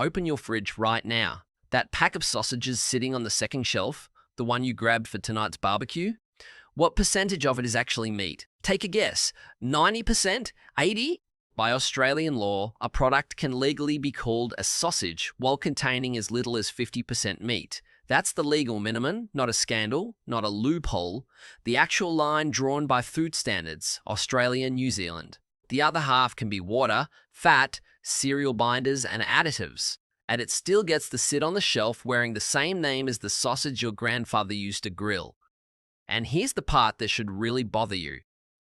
Open your fridge right now. That pack of sausages sitting on the second shelf, the one you grabbed for tonight's barbecue, what percentage of it is actually meat? Take a guess. 90%? 80%? By Australian law, a product can legally be called a sausage while containing as little as 50% meat. That's the legal minimum, not a scandal, not a loophole. The actual line drawn by food standards, Australia and New Zealand. The other half can be water, fat, cereal binders, and additives. And it still gets to sit on the shelf wearing the same name as the sausage your grandfather used to grill. And here's the part that should really bother you.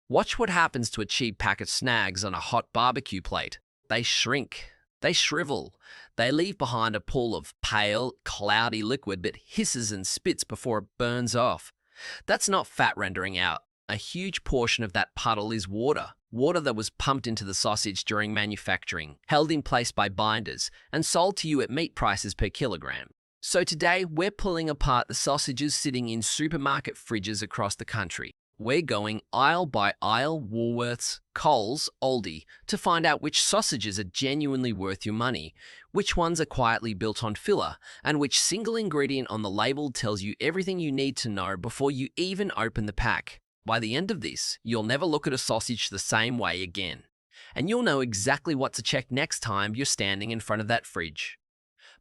Watch what happens to a cheap pack of snags on a hot barbecue plate. They shrink. They shrivel. They leave behind a pool of pale, cloudy liquid that hisses and spits before it burns off. That's not fat rendering out. A huge portion of that puddle is water. Water that was pumped into the sausage during manufacturing, held in place by binders, and sold to you at meat prices per kilogram. So today, we're pulling apart the sausages sitting in supermarket fridges across the country. We're going aisle by aisle, Woolworths, Coles, Aldi, to find out which sausages are genuinely worth your money, which ones are quietly built on filler, and which single ingredient on the label tells you everything you need to know before you even open the pack. By the end of this, you'll never look at a sausage the same way again. And you'll know exactly what to check next time you're standing in front of that fridge.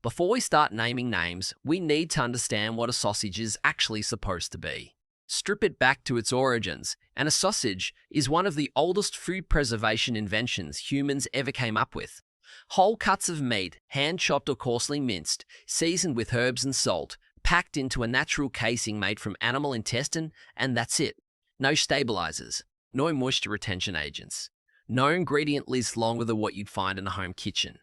Before we start naming names, we need to understand what a sausage is actually supposed to be. Strip it back to its origins, and a sausage is one of the oldest food preservation inventions humans ever came up with. Whole cuts of meat, hand-chopped or coarsely minced, seasoned with herbs and salt, packed into a natural casing made from animal intestine, and that's it. No stabilizers, no moisture retention agents, no ingredient list longer than what you'd find in a home kitchen.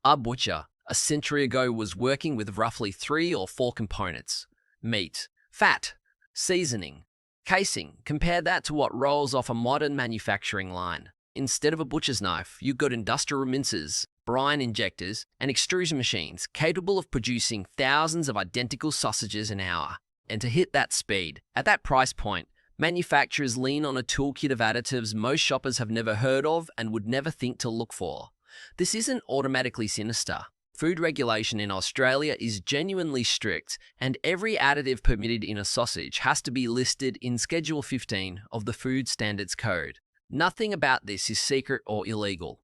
Our butcher, a century ago, was working with roughly 3 or 4 components: meat, fat, seasoning, casing. Compare that to what rolls off a modern manufacturing line. Instead of a butcher's knife, you've got industrial mincers, brine injectors, and extrusion machines capable of producing thousands of identical sausages an hour. And to hit that speed, at that price point, manufacturers lean on a toolkit of additives most shoppers have never heard of and would never think to look for. This isn't automatically sinister. Food regulation in Australia is genuinely strict, and every additive permitted in a sausage has to be listed in Schedule 15 of the Food Standards Code. Nothing about this is secret or illegal.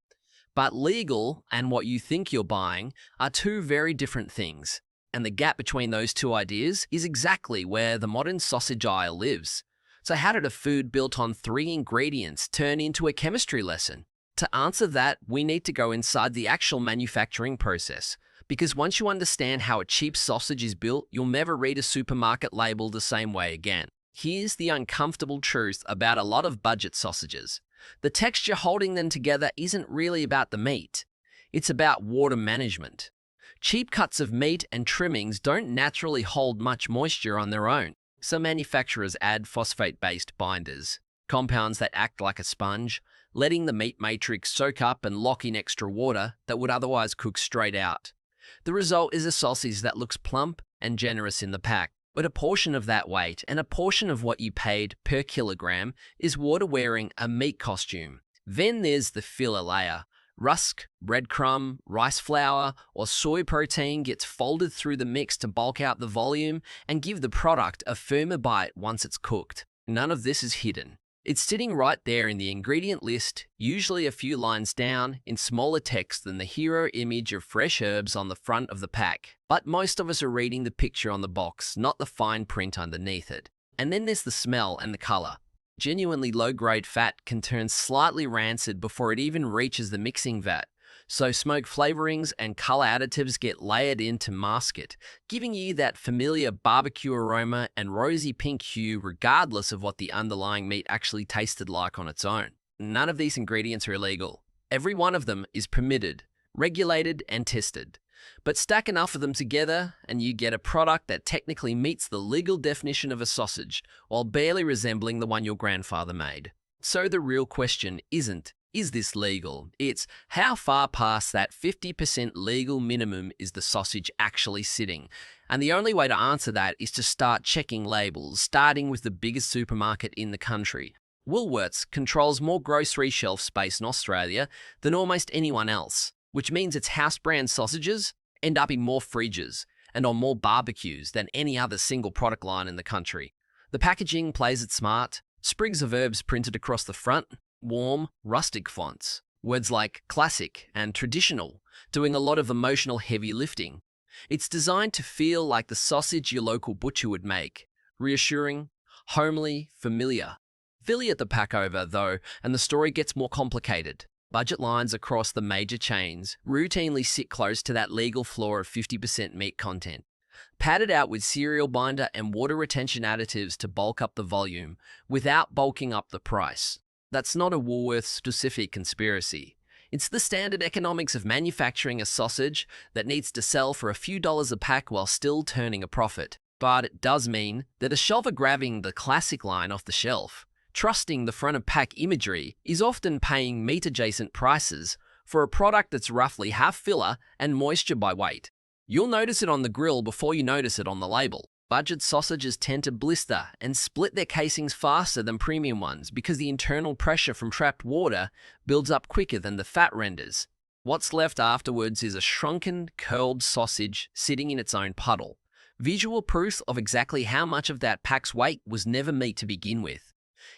But legal and what you think you're buying are two very different things, and the gap between those two ideas is exactly where the modern sausage aisle lives. So how did a food built on 3 ingredients turn into a chemistry lesson? To answer that, we need to go inside the actual manufacturing process, because once you understand how a cheap sausage is built, you'll never read a supermarket label the same way again. Here's the uncomfortable truth about a lot of budget sausages. The texture holding them together isn't really about the meat. It's about water management. Cheap cuts of meat and trimmings don't naturally hold much moisture on their own. Some manufacturers add phosphate-based binders, compounds that act like a sponge, letting the meat matrix soak up and lock in extra water that would otherwise cook straight out. The result is a sausage that looks plump and generous in the pack, but a portion of that weight and a portion of what you paid per kilogram is water wearing a meat costume. Then there's the filler layer. Rusk, breadcrumb, rice flour, or soy protein gets folded through the mix to bulk out the volume and give the product a firmer bite once it's cooked. None of this is hidden. It's sitting right there in the ingredient list, usually a few lines down, in smaller text than the hero image of fresh herbs on the front of the pack. But most of us are reading the picture on the box, not the fine print underneath it. And then there's the smell and the color. Genuinely low-grade fat can turn slightly rancid before it even reaches the mixing vat, so smoke flavorings and color additives get layered in to mask it, giving you that familiar barbecue aroma and rosy pink hue regardless of what the underlying meat actually tasted like on its own. None of these ingredients are illegal. Every one of them is permitted, regulated, and tested. But stack enough of them together and you get a product that technically meets the legal definition of a sausage, while barely resembling the one your grandfather made. So the real question isn't, is this legal? It's, how far past that 50% legal minimum is the sausage actually sitting? And the only way to answer that is to start checking labels, starting with the biggest supermarket in the country. Woolworths controls more grocery shelf space in Australia than almost anyone else, which means its house brand sausages end up in more fridges and on more barbecues than any other single product line in the country. The packaging plays it smart. Sprigs of herbs printed across the front, warm, rustic fonts. Words like classic and traditional, doing a lot of emotional heavy lifting. It's designed to feel like the sausage your local butcher would make. Reassuring, homely, familiar. Affiliate the pack over, though, and the story gets more complicated. Budget lines across the major chains routinely sit close to that legal floor of 50% meat content, padded out with cereal binder and water retention additives to bulk up the volume without bulking up the price. That's not a Woolworths-specific conspiracy. It's the standard economics of manufacturing a sausage that needs to sell for a few dollars a pack while still turning a profit. But it does mean that a shelfer grabbing the classic line off the shelf, trusting the front-of-pack imagery, is often paying meat-adjacent prices for a product that's roughly half filler and moisture by weight. You'll notice it on the grill before you notice it on the label. Budget sausages tend to blister and split their casings faster than premium ones because the internal pressure from trapped water builds up quicker than the fat renders. What's left afterwards is a shrunken, curled sausage sitting in its own puddle. Visual proof of exactly how much of that pack's weight was never meat to begin with.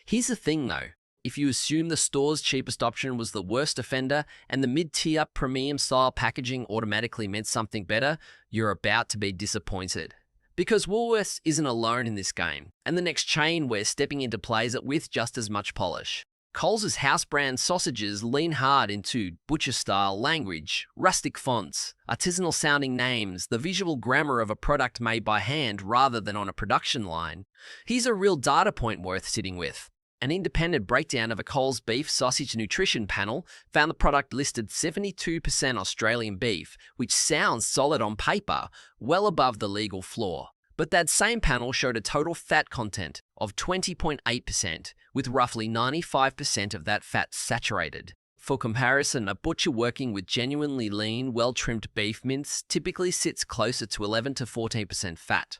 Here's the thing though, if you assume the store's cheapest option was the worst offender and the mid-tier premium style packaging automatically meant something better, you're about to be disappointed. Because Woolworths isn't alone in this game, and the next chain we're stepping into plays it with just as much polish. Coles' house brand sausages lean hard into butcher-style language, rustic fonts, artisanal-sounding names, the visual grammar of a product made by hand rather than on a production line. Here's a real data point worth sitting with. An independent breakdown of a Coles beef sausage nutrition panel found the product listed 72% Australian beef, which sounds solid on paper, well above the legal floor. But that same panel showed a total fat content of 20.8%, with roughly 95% of that fat saturated. For comparison, a butcher working with genuinely lean, well-trimmed beef mince typically sits closer to 11 to 14% fat.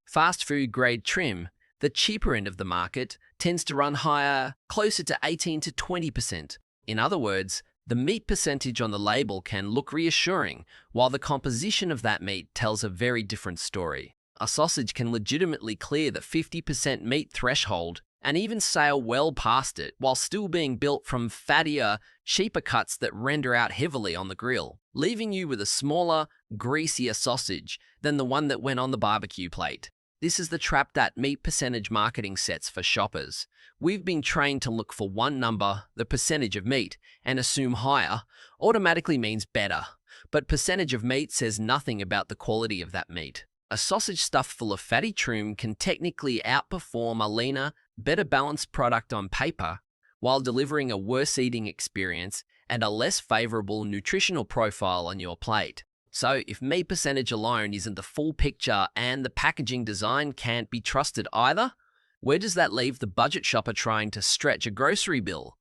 Fast food grade trim, the cheaper end of the market, tends to run higher, closer to 18 to 20%. In other words, the meat percentage on the label can look reassuring, while the composition of that meat tells a very different story. A sausage can legitimately clear the 50% meat threshold and even sail well past it while still being built from fattier, cheaper cuts that render out heavily on the grill, leaving you with a smaller, greasier sausage than the one that went on the barbecue plate. This is the trap that meat percentage marketing sets for shoppers. We've been trained to look for one number, the percentage of meat, and assume higher automatically means better. But percentage of meat says nothing about the quality of that meat. A sausage stuffed full of fatty trim can technically outperform a leaner, better balanced product on paper, while delivering a worse eating experience and a less favorable nutritional profile on your plate. So if meat percentage alone isn't the full picture and the packaging design can't be trusted either, where does that leave the budget shopper trying to stretch a grocery bill?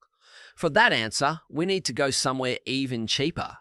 For that answer, we need to go somewhere even cheaper,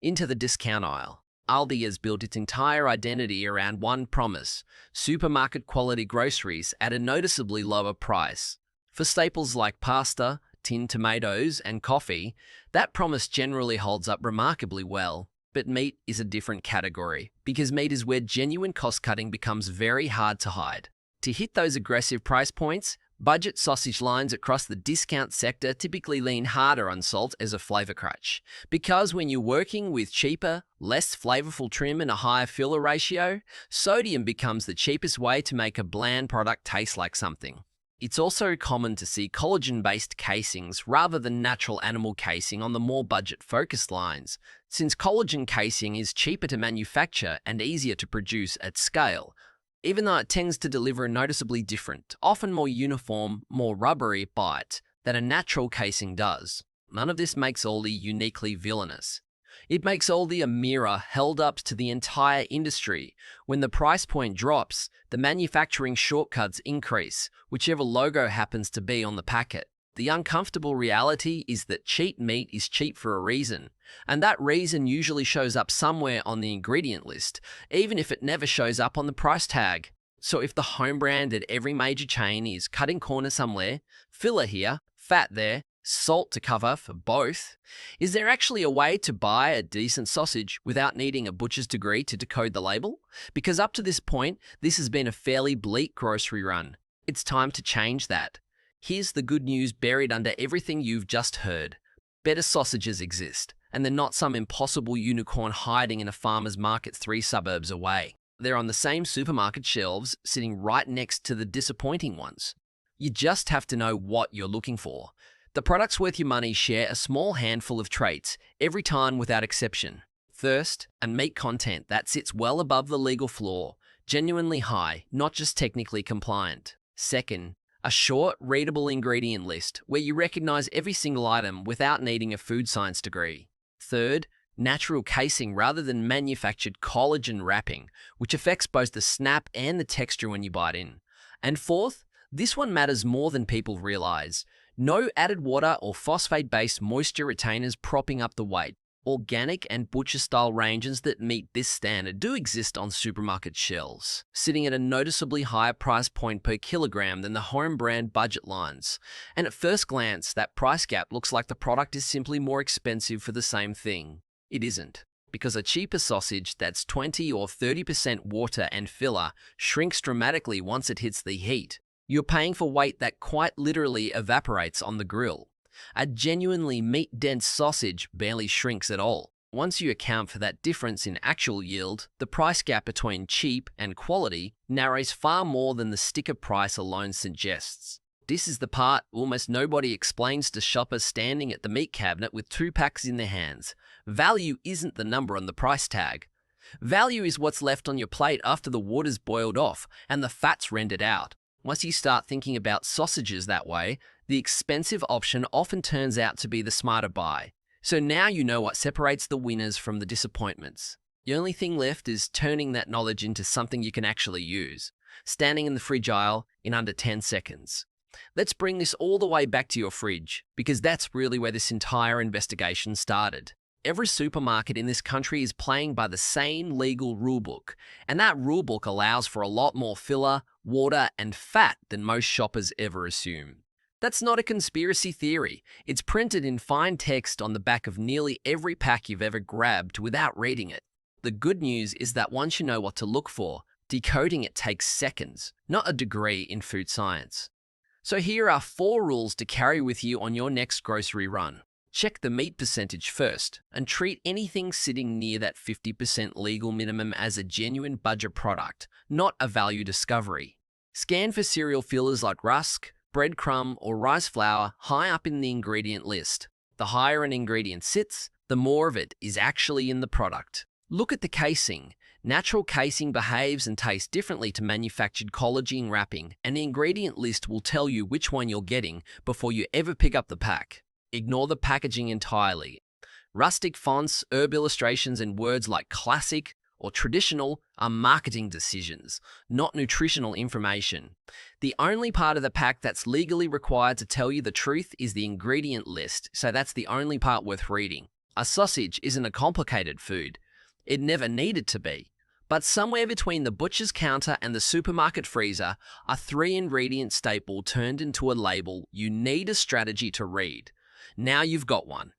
into the discount aisle. Aldi has built its entire identity around one promise: supermarket quality groceries at a noticeably lower price. For staples like pasta, tinned tomatoes, and coffee, that promise generally holds up remarkably well. But meat is a different category, because meat is where genuine cost-cutting becomes very hard to hide. To hit those aggressive price points, budget sausage lines across the discount sector typically lean harder on salt as a flavor crutch. Because when you're working with cheaper, less flavorful trim and a higher filler ratio, sodium becomes the cheapest way to make a bland product taste like something. It's also common to see collagen-based casings rather than natural animal casing on the more budget-focused lines, since collagen casing is cheaper to manufacture and easier to produce at scale, even though it tends to deliver a noticeably different, often more uniform, more rubbery bite than a natural casing does. None of this makes Aldi uniquely villainous. It makes Aldi a mirror held up to the entire industry. When the price point drops, the manufacturing shortcuts increase, whichever logo happens to be on the packet. The uncomfortable reality is that cheap meat is cheap for a reason, and that reason usually shows up somewhere on the ingredient list, even if it never shows up on the price tag. So if the home brand at every major chain is cutting corners somewhere, filler here, fat there, salt to cover for both. Is there actually a way to buy a decent sausage without needing a butcher's degree to decode the label? Because up to this point, this has been a fairly bleak grocery run. It's time to change that. Here's the good news buried under everything you've just heard. Better sausages exist, and they're not some impossible unicorn hiding in a farmer's market 3 suburbs away. They're on the same supermarket shelves, sitting right next to the disappointing ones. You just have to know what you're looking for. The products worth your money share a small handful of traits, every time without exception. Thirst and meat content that sits well above the legal floor, genuinely high, not just technically compliant. Second, a short, readable ingredient list where you recognize every single item without needing a food science degree. Third, natural casing rather than manufactured collagen wrapping, which affects both the snap and the texture when you bite in. And fourth, this one matters more than people realize. No added water or phosphate-based moisture retainers propping up the weight. Organic and butcher-style ranges that meet this standard do exist on supermarket shelves, sitting at a noticeably higher price point per kilogram than the home brand budget lines. And at first glance, that price gap looks like the product is simply more expensive for the same thing. It isn't, because a cheaper sausage that's 20 or 30% water and filler shrinks dramatically once it hits the heat. You're paying for weight that quite literally evaporates on the grill. A genuinely meat-dense sausage barely shrinks at all. Once you account for that difference in actual yield, the price gap between cheap and quality narrows far more than the sticker price alone suggests. This is the part almost nobody explains to shoppers standing at the meat cabinet with 2 packs in their hands. Value isn't the number on the price tag. Value is what's left on your plate after the water's boiled off and the fat's rendered out. Once you start thinking about sausages that way, the expensive option often turns out to be the smarter buy. So now you know what separates the winners from the disappointments. The only thing left is turning that knowledge into something you can actually use, standing in the fridge aisle in under 10 seconds. Let's bring this all the way back to your fridge, because that's really where this entire investigation started. Every supermarket in this country is playing by the same legal rulebook, and that rulebook allows for a lot more filler, water, and fat than most shoppers ever assume. That's not a conspiracy theory. It's printed in fine text on the back of nearly every pack you've ever grabbed without reading it. The good news is that once you know what to look for, decoding it takes seconds, not a degree in food science. So here are 4 rules to carry with you on your next grocery run. Check the meat percentage first, and treat anything sitting near that 50% legal minimum as a genuine budget product, not a value discovery. Scan for cereal fillers like rusk, breadcrumb, or rice flour high up in the ingredient list. The higher an ingredient sits, the more of it is actually in the product. Look at the casing. Natural casing behaves and tastes differently to manufactured collagen wrapping, and the ingredient list will tell you which one you're getting before you ever pick up the pack. Ignore the packaging entirely. Rustic fonts, herb illustrations, and words like classic or traditional are marketing decisions, not nutritional information. The only part of the pack that's legally required to tell you the truth is the ingredient list, so that's the only part worth reading. A sausage isn't a complicated food. It never needed to be. But somewhere between the butcher's counter and the supermarket freezer, a 3-ingredient staple turned into a label you need a strategy to read. Now you've got one.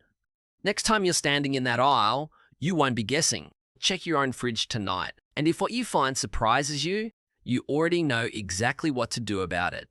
Next time you're standing in that aisle, you won't be guessing. Check your own fridge tonight. And if what you find surprises you, you already know exactly what to do about it.